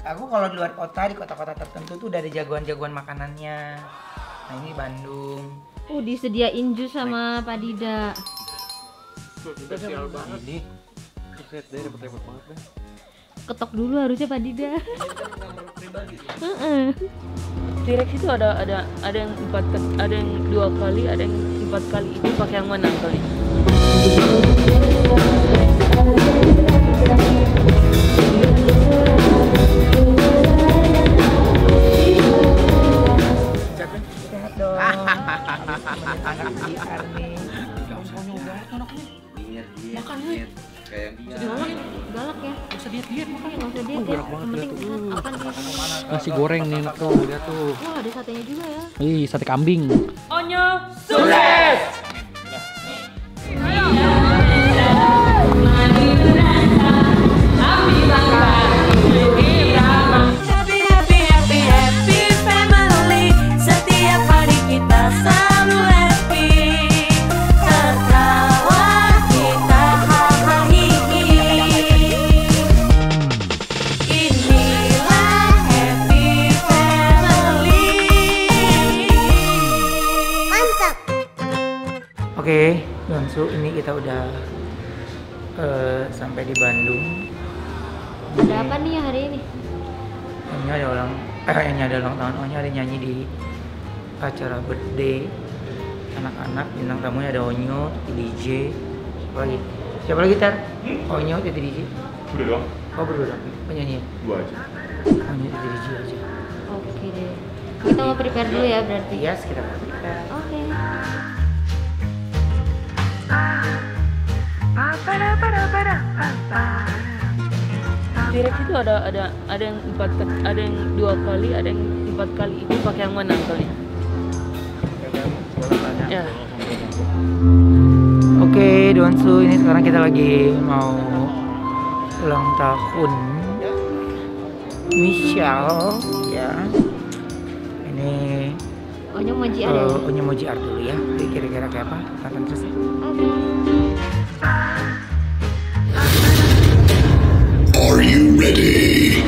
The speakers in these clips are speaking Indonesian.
Aku kalau di luar kota, di kota-kota tertentu tuh udah ada jagoan-jagoan makanannya. Nah ini Bandung. Disediain jus sama Pak Dida. Spesial banget ini. Buset deh, repot-repot banget deh. Ketok dulu harusnya Pak Dida. T-Rex itu ada yang 4 ada yang 2 kali, ada yang 4 kali. Itu pakai yang mana kali? Sehat dong. Anak biar nih. Makan nih. Kayak dia. Galak ya. Gak usah diet-diet makan. Nggak usah diet ya. Yang penting sehat. Apa nih? Nasi goreng nih enak tuh, lihat tuh. Wah, ada satenya juga ya. Ih, sate kambing. Onyo sukses. Happy, happy, happy, happy family. Setiap hari kita selalu happy. Tertawa kita hahaha inilah happy family. Mantap. Oke, Donsu, ini kita udah sampai di Bandung. Ada apa nih hari ini? Ini ada ini ada ulang tahun. Ohnya ada nyanyi di acara birthday anak-anak. Bintang tamunya ada Onyo, Titi DJ. Siapa lagi? Siapa lagi Tar? Onyo, Titi DJ. Udah doang? Oh berdua penyanyi. 2 aja. Onyo, Titi DJ aja. Oke deh. Kita mau prepare dulu ya berarti. Yes, kita prepare. Oke. T-Rex itu ada yang 2 kali, ada yang 4 kali. Itu pakai yang mana kali? Ya. Oke, Donsu, ini sekarang kita lagi mau ulang tahun Michelle ya. Ini Onyo mau JR ya? Onyo mau JR dulu ya. Jadi kira-kira kayak apa? Tonton terus ya. Oke. Are you ready?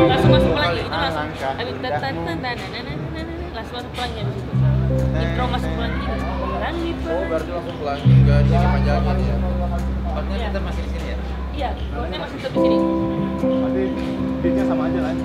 Langsung masuk pelangi itu langsung. Langsung masuk pelangi habis itu. Intro masuk pelangi. Pelangi. Oh, berarti langsung pelangi, enggak dipanjangin ya. Partnya kita masih di sini ya? Iya, chordnya masih tetap di sini. Berarti beatnya sama aja kan?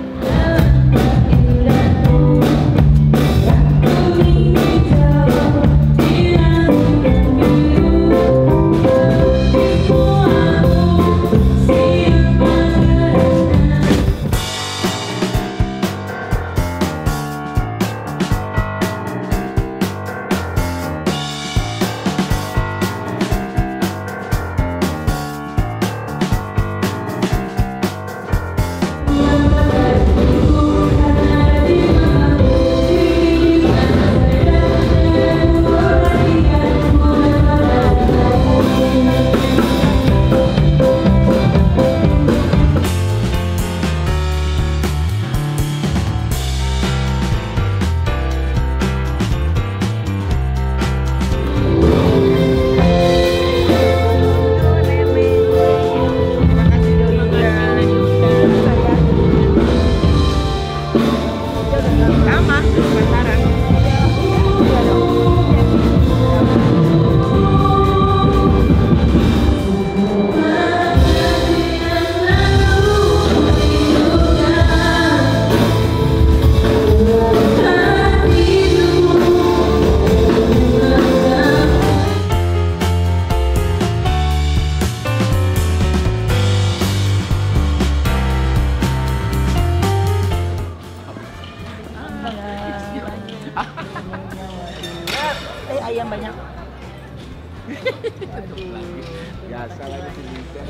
Biasa lagi sih bisa.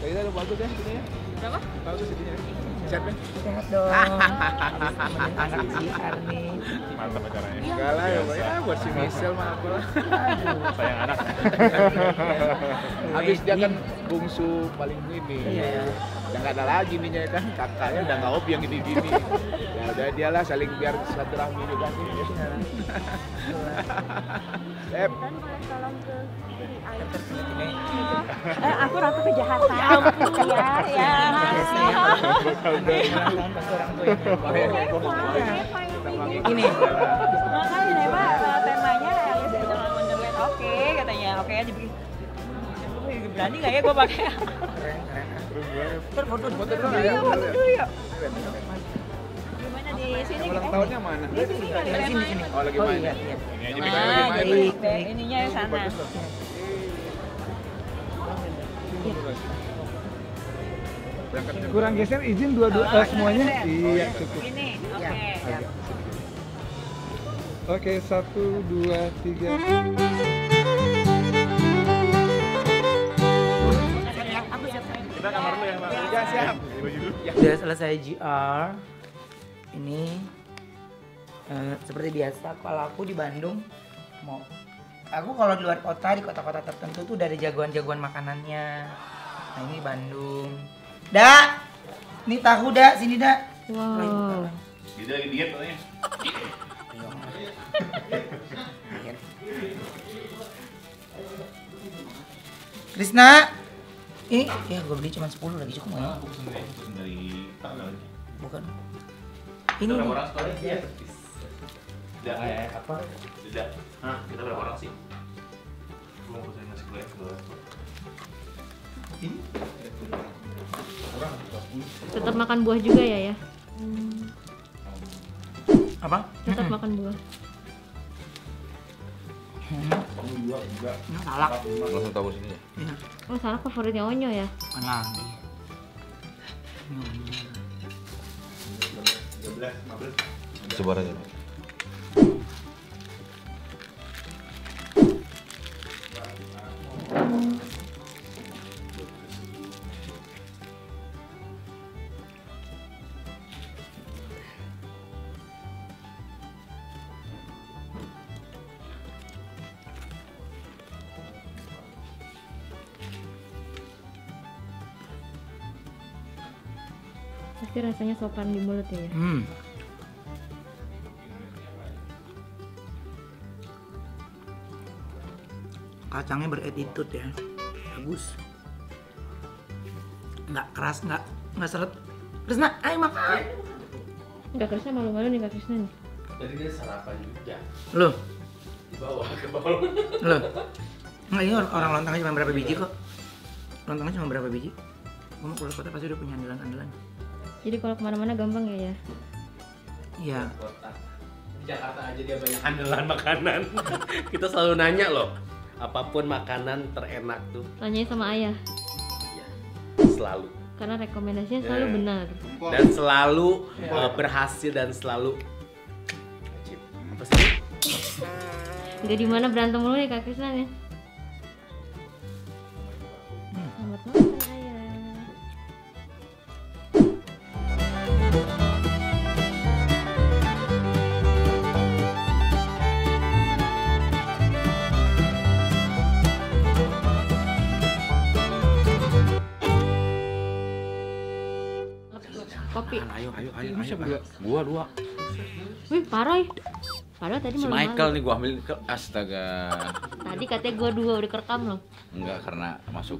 Kayaknya udah bagus ya ini ya. Berapa? Bagus ini ya. Siap ya? Sehat dong. Habis temenin anak JR nih. Mantap acaranya. Enggak lah ya, Pak. Ya buat si Michelle mah apa lah. Sayang anak. Habis dia kan bungsu paling ini. Iya. Udah nggak ada lagi nih ya kan, kakaknya udah nggak hobi yang gini-gini. Ya udah dia lah saling biar silaturahmi juga nih. Sep. Aku ratu kejahatan. Ya ampun ya. Anak-anak pasti orang tua yang Ini. Makanya deh Pak, temanya Alice in Wonderland. Oke katanya. Oke aja bikin. Berani nggak ya gue pakai? Ntar foto Foto dulu Iya, ya. foto dulu yuk. Gimana di sini? Ulang tahunnya mana? Di sini kali di sini sini. Oh lagi Oh main. iya. Ini aja Nah, lagi main. baik. Ininya yang sana. Bagus loh. Berangkat jam Kurang geser izin dua-dua semuanya. Iya, cukup. Ini, oke. Oke, 1, 2, 3. Kita kamar dulu ya, Pak. Ya, siap. Udah selesai GR. Ini seperti biasa kalau aku di Bandung aku kalau di luar kota, di kota-kota tertentu tuh udah ada jagoan-jagoan makanannya. Nah ini Bandung. Dak, ini tahu dak, sini dak. Wow. Dia lagi diet katanya. Krisna, ini ya gue beli cuma 10 lagi cukup nggak ya? Dari tanggal. Bukan. Ini nih. Orang story ya. Tidak apa? Tidak. Hah, kita berapa orang sih? Gua mau pesan nasi goreng ke ini. Orang 30. Tetap makan buah juga ya? Apa? Tetap makan buah. Kamu juga. Ini salak. Langsung tahu sini ya. Iya. Oh, salak favoritnya Onyo ya? Bukan lagi. 13, 15. Sebar aja. Pasti rasanya sopan di mulut ya? Kacangnya berattitude ya, bagus. Nggak keras, nggak seret. Krisna, ayo makan. Enggak, Krisna malu-malu nih Kak Krisna nih. Tadi dia sarapan juga. Loh, Di bawah ke bawah. loh. Nggak, ini orang lontangnya cuma berapa biji kok. Lontangnya cuma berapa biji. Kamu keluar kota pasti udah punya andalan-andalan. Jadi kalau kemana-mana gampang ya? Iya. Di Jakarta aja dia banyak andalan makanan. Kita selalu nanya loh, apapun makanan terenak tuh Tanyanya sama ayah, selalu. karena rekomendasinya selalu benar. Dan selalu berhasil dan selalu wajib. Apa sih? Nggak di mana berantem mulu nih Kak Krisna nih. Selamat makan ayah. Kopi. Ayo. Gua 2. Wih, parah ya. Padahal tadi Si malu-malu. Michael nih gua ambil ke astaga. Tadi katanya gua 2 udah kerekam loh. Enggak karena masuk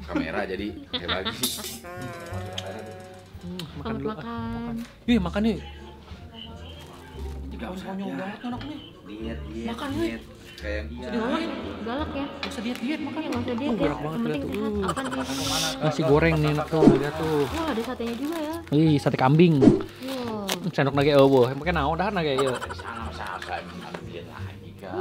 kamera jadi kayak lagi. Selamat makan. Ih, makan nih. Enggak usah banget anak nih. Diet. Makan, weh. Kayak Galak ya. Gak usah diet-diet makan. Ya nggak usah diet ya. Galak banget Yang penting lihat sehat. tuh. Apa nih? Nasi goreng nih enak tuh, lihat tuh. Wah, ada satenya juga ya. Ih, sate kambing. Wow. Sendok lagi eueuh, pakai naon dah na kayak ieu. sama-sama ambil lagi kan.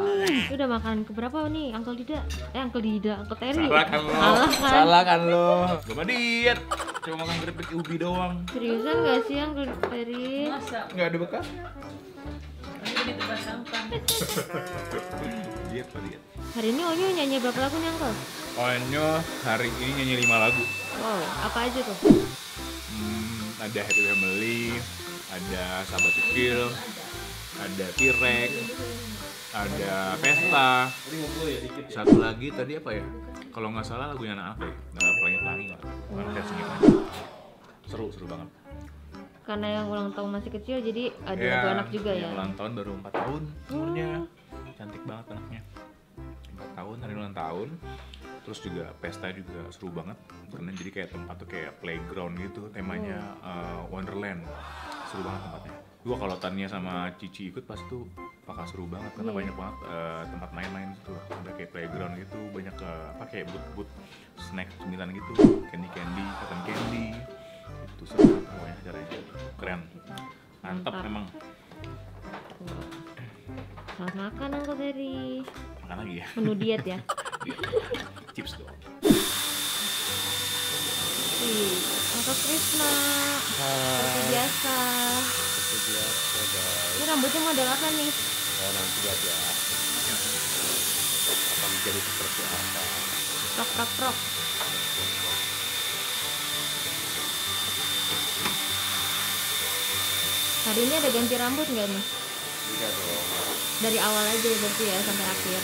Itu udah makan keberapa nih, Uncle Dida? Uncle Dida, Uncle Terry. Salah kan lo. Salah kan? Salah kan lo. Gua mah diet. Cuma makan keripik ubi doang. Seriusan gak sih Uncle Terry? Enggak ada bekas. Ini tempat sampah. Diet tadi ya. Hari ini Onyo nyanyi berapa lagu nih Uncle? Onyo hari ini nyanyi 5 lagu. Wow, apa aja tuh? Ada Happy Family, ada Sahabat Kecil, ada T-Rex, ada Pesta. Satu lagi tadi apa ya? Kalau nggak salah lagunya anak-anak deh, Pelangi-Pelangi lah. Seru banget. Karena yang ulang tahun masih kecil jadi ada Ya, lagu anak juga ya. yang ulang tahun baru 4 tahun umurnya. Cantik banget anaknya. 4 tahun hari ulang tahun. Terus juga pesta juga seru banget karena jadi kayak tempat tuh kayak playground gitu, temanya Wonderland. Seru banget tempatnya. Gua kalau Tania sama Cici ikut pas tuh bakal seru banget karena banyak banget tempat main-main gitu. Ada kayak playground gitu, banyak kayak booth snack cemilan gitu, candy, cotton candy. Itu seru banget pokoknya acaranya. Keren. Mantap memang. Selamat makan Uncle Ferry. Makan lagi ya. Menu diet ya. Chips dong. Uncle Krisna. Seperti biasa. Ini rambutnya model apa nih? Ya nanti aja. Akan menjadi seperti apa? Prok. Hari ini ada ganti rambut nggak nih? Tidak dong. Dari awal aja berarti ya sampai akhir.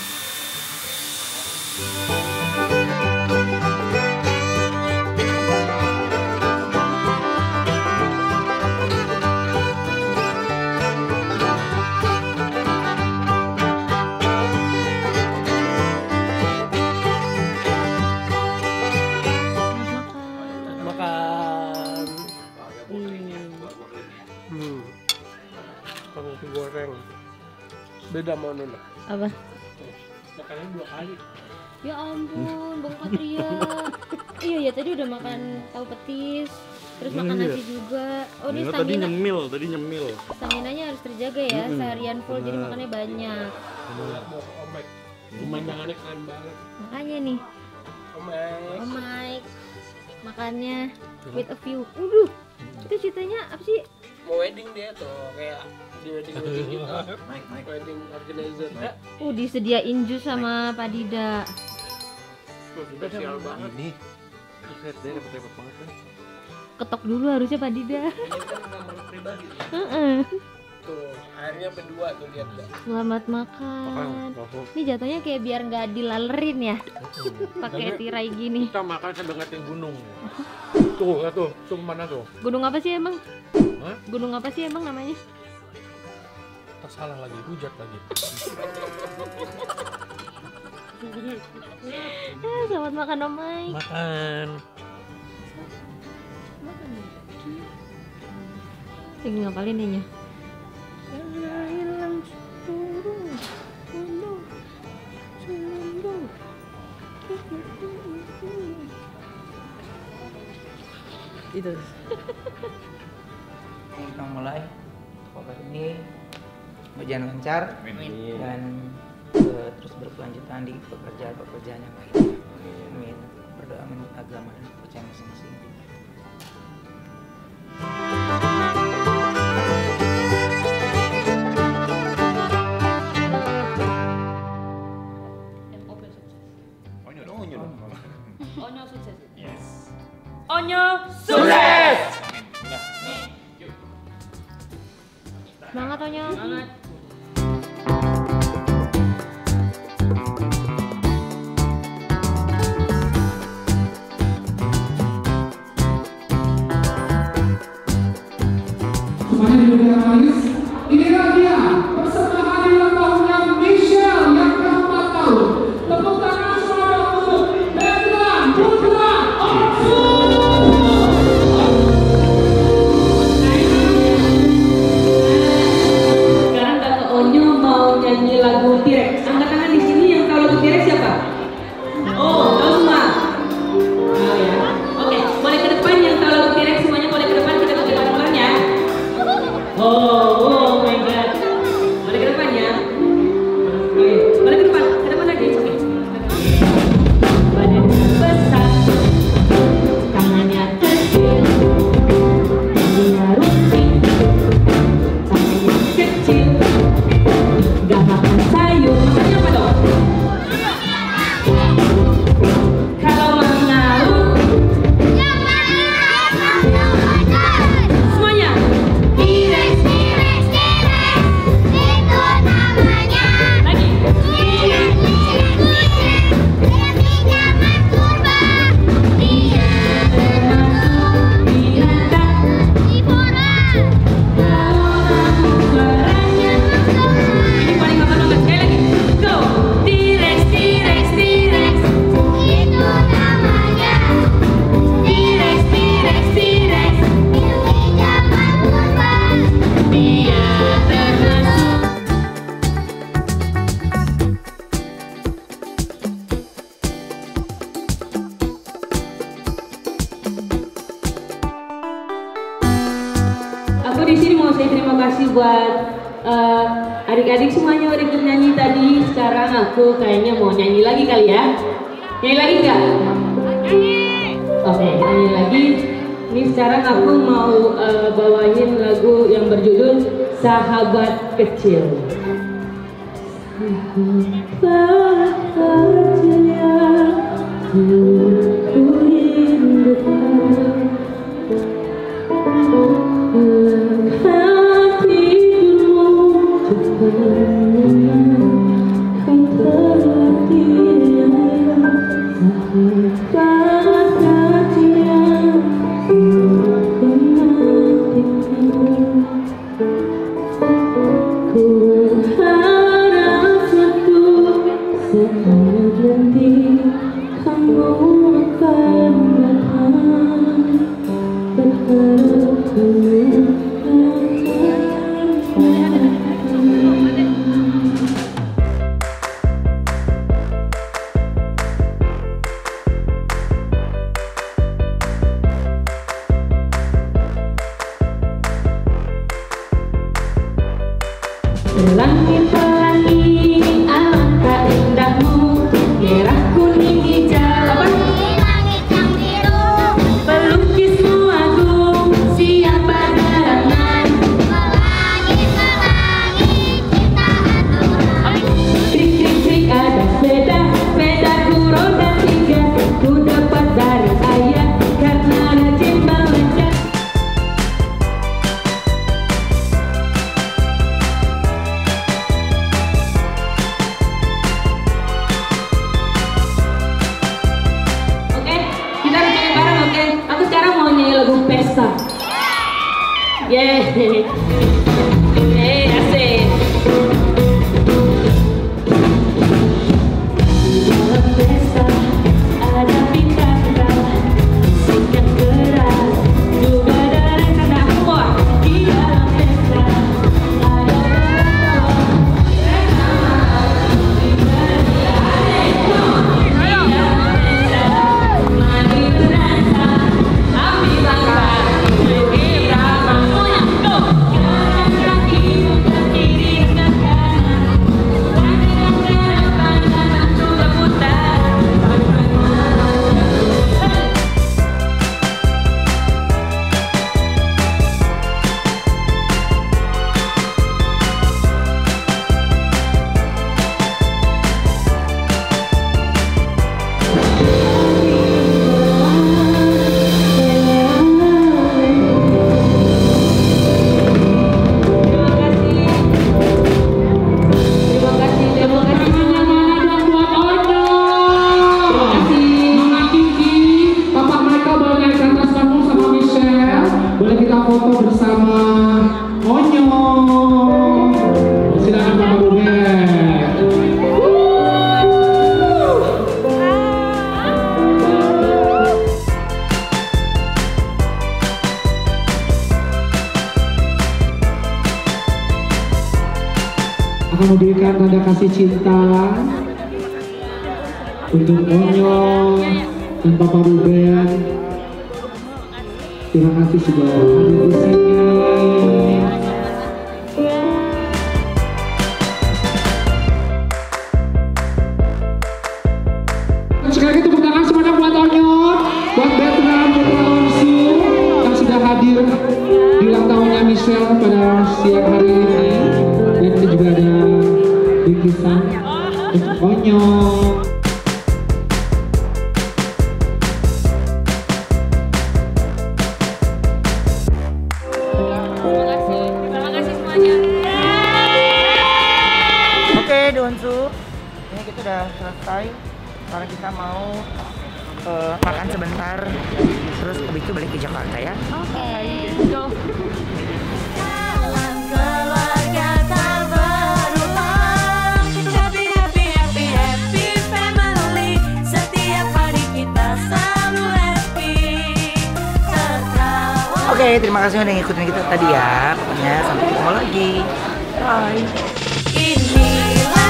Makan. Nasi goreng. Beda sama Nona. Apa? Makannya 2 kali. Ya ampun, Bang Patria. Iya ya tadi udah makan tahu petis, terus makan nasi juga. Oh ini stamina. Tadi nyemil. Staminanya harus terjaga ya, seharian full jadi makannya banyak. Pemandangannya keren banget. Makanya nih, Omek. oh Mike, makannya with a view. Itu ceritanya apa sih? Mau wedding dia tuh kayak di wedding gitu. Wedding organizer. Disediain jus sama Pak Dida. Spesial banget. Ini buset deh, repot banget kan. Ketok dulu harusnya Pak Dida. Ini kan kamar pribadi. Tuh, airnya berdua tuh lihat dah. Selamat makan. Ini jatuhnya kayak biar nggak dilalerin ya. Pakai tirai gini. Kita makan sambil ngeliatin gunung. Tuh mana tuh? Gunung apa sih emang? Hah? Gunung apa sih emang namanya? Tak salah lagi, hujat lagi. Selamat makan Om Mike. Makan. Lagi ngapalin nih? Itu. Kita mulai podcast ini berjalan lancar dan terus berkelanjutan di pekerjaan yang lain. Amin. Berdoa menurut agama dan kepercayaan masing-masing. Onyo sukses. Yes. Onyo sukses. Semangat Onyo. Semangat. Inilah dia peserta hari ulang tahunnya Michelle yang ke-4 tahun. Tepuk tangan semuanya untuk Petra Putra Onsu. Sekarang Kakak Onyo mau nyanyi lagu T-Rex. Angkat tangan di sini yang tahu lagu T-Rex siapa? Oh, tahu semua. Oh ya. Oke, boleh ke depan yang tahu lagu T-Rex semuanya boleh ke depan kita pakai tangan ya. Oh. kasih buat adik-adik semuanya udah ikut nyanyi tadi. Sekarang aku kayaknya mau nyanyi lagi kali ya. Nyanyi lagi nggak? Oke, nyanyi lagi. Ini sekarang aku mau bawain lagu yang berjudul Sahabat Kecil. Sahabat kecil ku rindukan, hatimu cepat perhatian. Sahabat kecil ku menantikan, ku harap suatu saat nanti kamu akan datang. Berharap kamu pelangi-pelangi, alangkah indahmu, merah kuning hijau, langit yang biru, pelukismu agung, siapa gerangan, pelangi-pelangi cinta aturan. Trik-trik ada sepeda, sepedaku roda 3, ku dapat dari ayah karena rajin belajar. Aku sekarang mau nyanyi lagu pesta. Yeay. Asik. Dalam pesta ada pita-pita, musik yang keras, juga ada tanda humor. Di dalam pesta ada foto bersama Onyo. Silakan Bapak Ruben. Akan memberikan tanda kasih cinta untuk Onyo dan Bapak Ruben. Terima kasih sudah hadir di sini. Sekali lagi tepuk tangan semuanya buat Onyot, buat Bertram, Putra Onsu yang sudah hadir di ulang tahunnya Michelle pada siang hari ini. Dan ini juga ada bingkisan untuk Onyot. Onsu, ini kita udah selesai. Sekarang kita mau makan sebentar, terus habis itu balik ke Jakarta ya. Oke, go. Salam keluarga tak berulang, happy happy happy happy family. Setiap hari kita selalu happy, tertawa. Oke, terima kasih udah ngikutin kita tadi ya. Pokoknya sampai ketemu lagi. Bye. Inilah